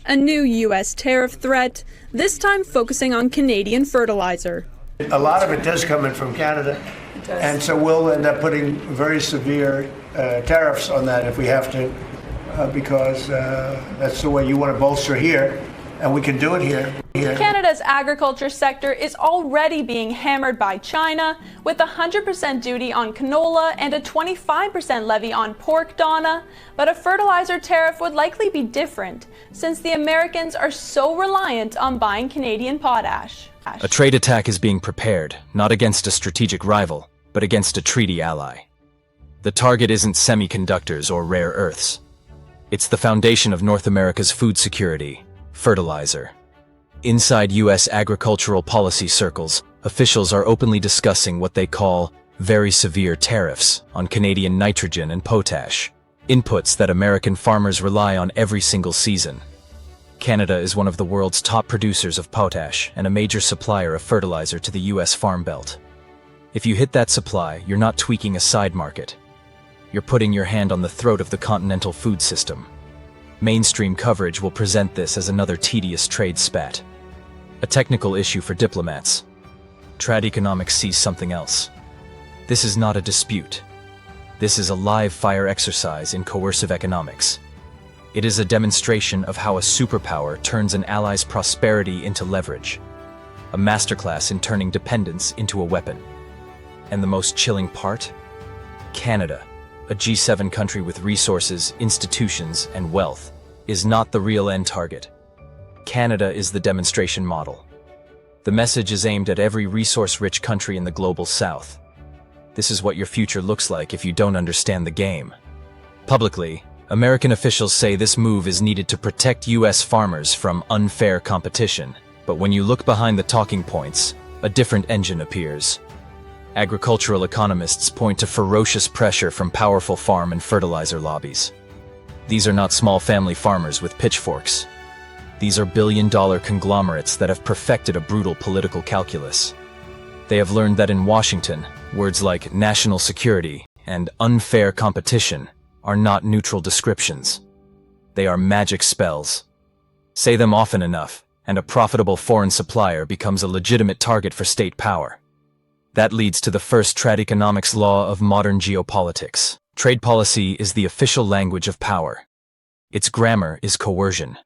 A new U.S. tariff threat, this time focusing on Canadian fertilizer. A lot of it does come in from Canada, and so we'll end up putting very severe tariffs on that if we have to, because that's the way you want to bolster here, and we can do it here. Canada's agriculture sector is already being hammered by China, with a 100% duty on canola and a 25% levy on pork donna, but a fertilizer tariff would likely be different, since the Americans are so reliant on buying Canadian potash. A trade attack is being prepared, not against a strategic rival, but against a treaty ally. The target isn't semiconductors or rare earths. It's the foundation of North America's food security, fertilizer. Inside U.S. agricultural policy circles, officials are openly discussing what they call very severe tariffs on Canadian nitrogen and potash, inputs that American farmers rely on every single season. Canada is one of the world's top producers of potash and a major supplier of fertilizer to the U.S. Farm Belt. If you hit that supply, you're not tweaking a side market. You're putting your hand on the throat of the continental food system. Mainstream coverage will present this as another tedious trade spat. A technical issue for diplomats. TradEconomics sees something else. This is not a dispute. This is a live fire exercise in coercive economics. It is a demonstration of how a superpower turns an ally's prosperity into leverage. A masterclass in turning dependence into a weapon. And the most chilling part? Canada, a G7 country with resources, institutions, and wealth, is not the real end target. Canada is the demonstration model. The message is aimed at every resource-rich country in the global south. This is what your future looks like if you don't understand the game. Publicly, American officials say this move is needed to protect U.S. farmers from unfair competition. But when you look behind the talking points, a different engine appears. Agricultural economists point to ferocious pressure from powerful farm and fertilizer lobbies. These are not small family farmers with pitchforks. These are billion-dollar conglomerates that have perfected a brutal political calculus. They have learned that in Washington, words like national security and unfair competition are not neutral descriptions. They are magic spells. Say them often enough, and a profitable foreign supplier becomes a legitimate target for state power. That leads to the first TradEconomics law of modern geopolitics. Trade policy is the official language of power. Its grammar is coercion.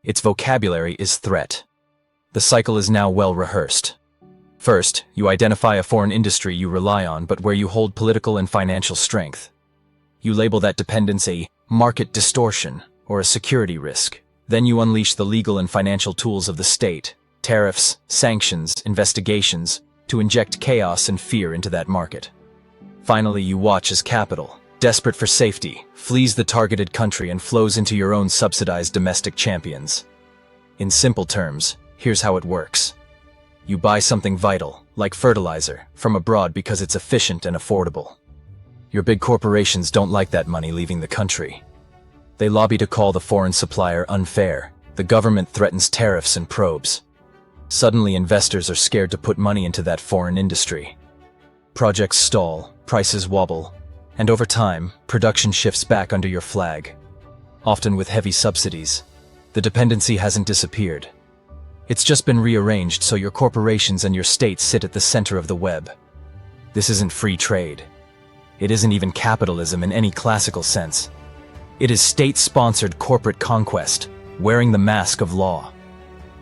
Its vocabulary is threat. The cycle is now well rehearsed. First, you identify a foreign industry you rely on but where you hold political and financial strength. You label that dependency market distortion or a security risk. Then you unleash the legal and financial tools of the state, tariffs, sanctions, investigations, to inject chaos and fear into that market. Finally, you watch as capital, desperate for safety, flees the targeted country and flows into your own subsidized domestic champions. In simple terms, here's how it works. You buy something vital, like fertilizer, from abroad because it's efficient and affordable. Your big corporations don't like that money leaving the country. They lobby to call the foreign supplier unfair. The government threatens tariffs and probes. Suddenly, investors are scared to put money into that foreign industry. Projects stall, prices wobble, and over time, production shifts back under your flag. Often with heavy subsidies. The dependency hasn't disappeared. It's just been rearranged so your corporations and your states sit at the center of the web. This isn't free trade. It isn't even capitalism in any classical sense. It is state-sponsored corporate conquest, wearing the mask of law.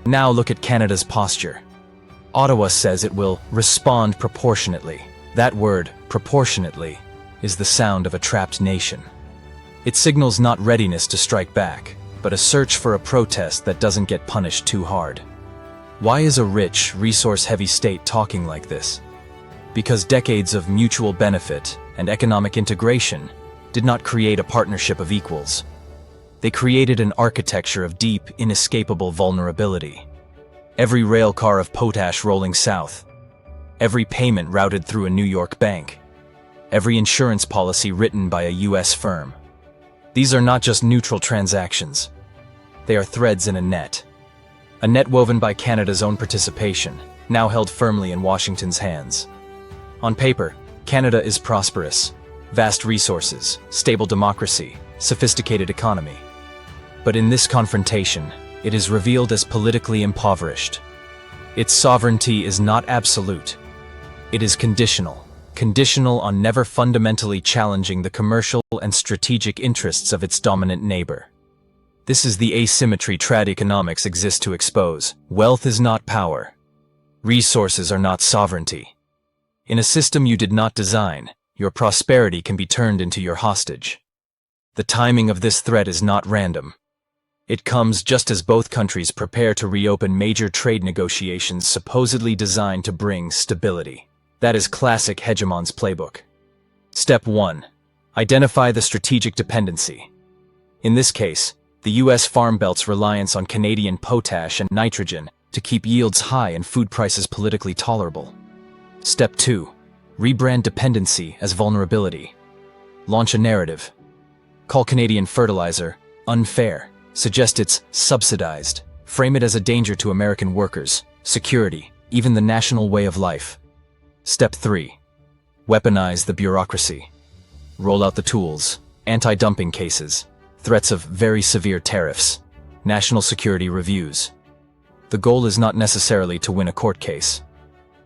Now look at Canada's posture. Ottawa says it will respond proportionately. That word, proportionately, is the sound of a trapped nation. It signals not readiness to strike back, but a search for a protest that doesn't get punished too hard. Why is a rich, resource-heavy state talking like this? Because decades of mutual benefit and economic integration did not create a partnership of equals. They created an architecture of deep, inescapable vulnerability. Every rail car of potash rolling south, every payment routed through a New York bank, every insurance policy written by a U.S. firm. These are not just neutral transactions. They are threads in a net woven by Canada's own participation, now held firmly in Washington's hands. On paper, Canada is prosperous, vast resources, stable democracy, sophisticated economy. But in this confrontation, it is revealed as politically impoverished. Its sovereignty is not absolute. It is conditional on never fundamentally challenging the commercial and strategic interests of its dominant neighbor. This is the asymmetry TradEconomics exists to expose. Wealth is not power. Resources are not sovereignty. In a system you did not design, your prosperity can be turned into your hostage. The timing of this threat is not random. It comes just as both countries prepare to reopen major trade negotiations supposedly designed to bring stability. That is classic hegemon's playbook. Step 1. Identify the strategic dependency. In this case, the U.S. Farm Belt's reliance on Canadian potash and nitrogen to keep yields high and food prices politically tolerable. Step 2. Rebrand dependency as vulnerability. Launch a narrative. Call Canadian fertilizer unfair. Suggest it's subsidized. Frame it as a danger to American workers, security, even the national way of life. Step 3. Weaponize the bureaucracy. Roll out the tools, anti-dumping cases, threats of very severe tariffs, national security reviews. The goal is not necessarily to win a court case.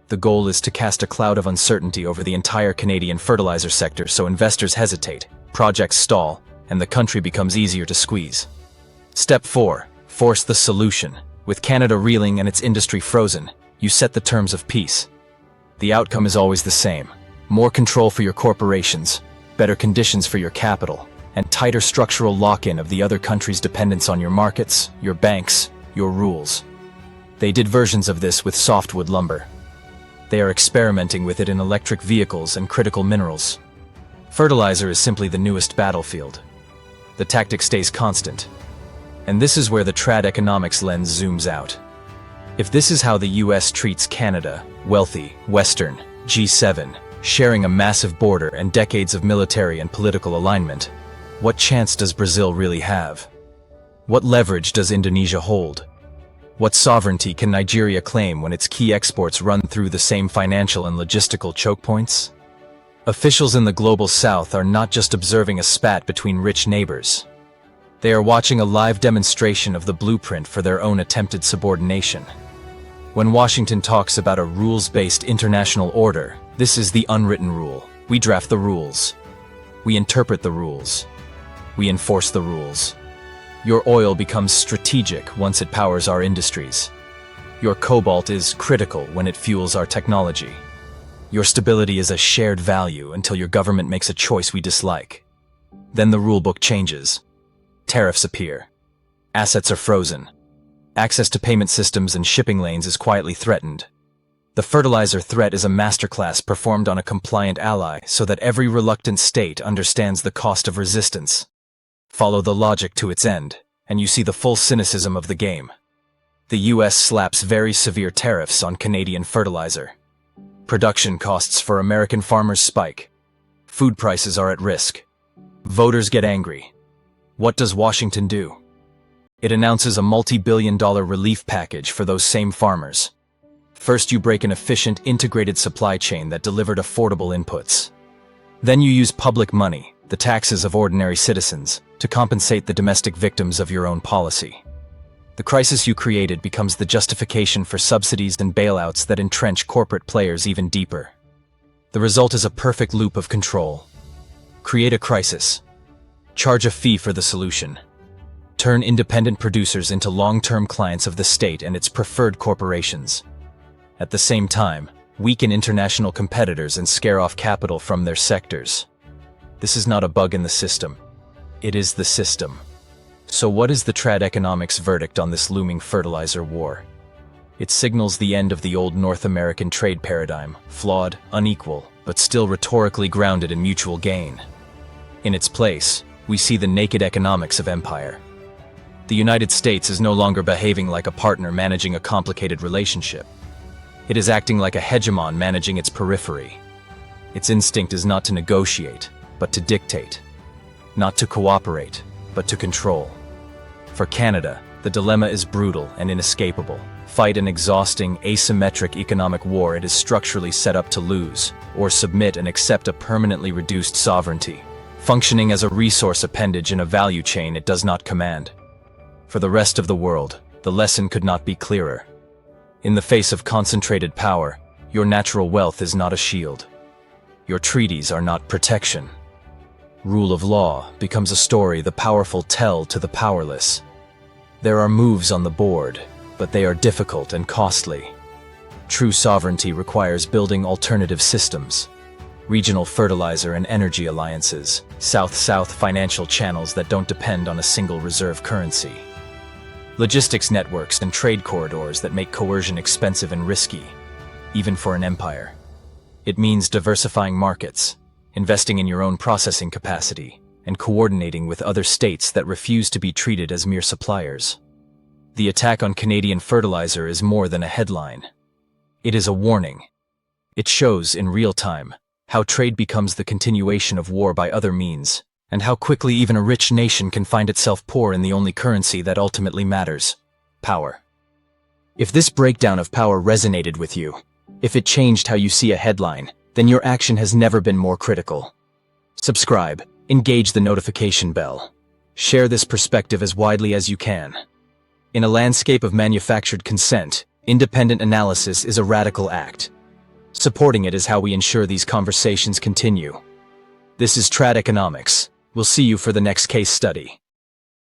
The goal is to cast a cloud of uncertainty over the entire Canadian fertilizer sector so investors hesitate, projects stall, and the country becomes easier to squeeze. Step 4. Force the solution. With Canada reeling and its industry frozen, you set the terms of peace. The outcome is always the same. More control for your corporations, better conditions for your capital, and tighter structural lock-in of the other country's dependence on your markets, your banks, your rules. They did versions of this with softwood lumber. They are experimenting with it in electric vehicles and critical minerals. Fertilizer is simply the newest battlefield. The tactic stays constant. And this is where the TradEconomics lens zooms out. If this is how the US treats Canada, wealthy, Western, G7, sharing a massive border and decades of military and political alignment, what chance does Brazil really have? What leverage does Indonesia hold? What sovereignty can Nigeria claim when its key exports run through the same financial and logistical choke points? Officials in the global south are not just observing a spat between rich neighbors. They are watching a live demonstration of the blueprint for their own attempted subordination. When Washington talks about a rules-based international order, this is the unwritten rule. We draft the rules. We interpret the rules. We enforce the rules. Your oil becomes strategic once it powers our industries. Your cobalt is critical when it fuels our technology. Your stability is a shared value until your government makes a choice we dislike. Then the rulebook changes. Tariffs appear. Assets are frozen. Access to payment systems and shipping lanes is quietly threatened. The fertilizer threat is a masterclass performed on a compliant ally so that every reluctant state understands the cost of resistance. Follow the logic to its end, and you see the full cynicism of the game. The US slaps very severe tariffs on Canadian fertilizer. Production costs for American farmers spike. Food prices are at risk. Voters get angry. What does Washington do? It announces a multi-billion-dollar relief package for those same farmers. First, you break an efficient, integrated supply chain that delivered affordable inputs. Then you use public money, the taxes of ordinary citizens, to compensate the domestic victims of your own policy. The crisis you created becomes the justification for subsidies and bailouts that entrench corporate players even deeper. The result is a perfect loop of control. Create a crisis. Charge a fee for the solution. Turn independent producers into long-term clients of the state and its preferred corporations. At the same time, weaken international competitors and scare off capital from their sectors. This is not a bug in the system. It is the system. So what is the TradEconomics verdict on this looming fertilizer war? It signals the end of the old North American trade paradigm, flawed, unequal, but still rhetorically grounded in mutual gain. In its place, we see the naked economics of empire. The United States is no longer behaving like a partner managing a complicated relationship. It is acting like a hegemon managing its periphery. Its instinct is not to negotiate, but to dictate. Not to cooperate, but to control. For Canada, the dilemma is brutal and inescapable. Fight an exhausting, asymmetric economic war it is structurally set up to lose, or submit and accept a permanently reduced sovereignty, functioning as a resource appendage in a value chain it does not command. For the rest of the world, the lesson could not be clearer. In the face of concentrated power, your natural wealth is not a shield. Your treaties are not protection. Rule of law becomes a story the powerful tell to the powerless. There are moves on the board, but they are difficult and costly. True sovereignty requires building alternative systems, regional fertilizer and energy alliances, South-South financial channels that don't depend on a single reserve currency, logistics networks and trade corridors that make coercion expensive and risky, even for an empire. It means diversifying markets, investing in your own processing capacity, and coordinating with other states that refuse to be treated as mere suppliers. The attack on Canadian fertilizer is more than a headline. It is a warning. It shows, in real time, how trade becomes the continuation of war by other means, and how quickly even a rich nation can find itself poor in the only currency that ultimately matters: power. If this breakdown of power resonated with you, if it changed how you see a headline, then your action has never been more critical. Subscribe, engage the notification bell. Share this perspective as widely as you can. In a landscape of manufactured consent, independent analysis is a radical act. Supporting it is how we ensure these conversations continue. This is TradEconomics. We'll see you for the next case study.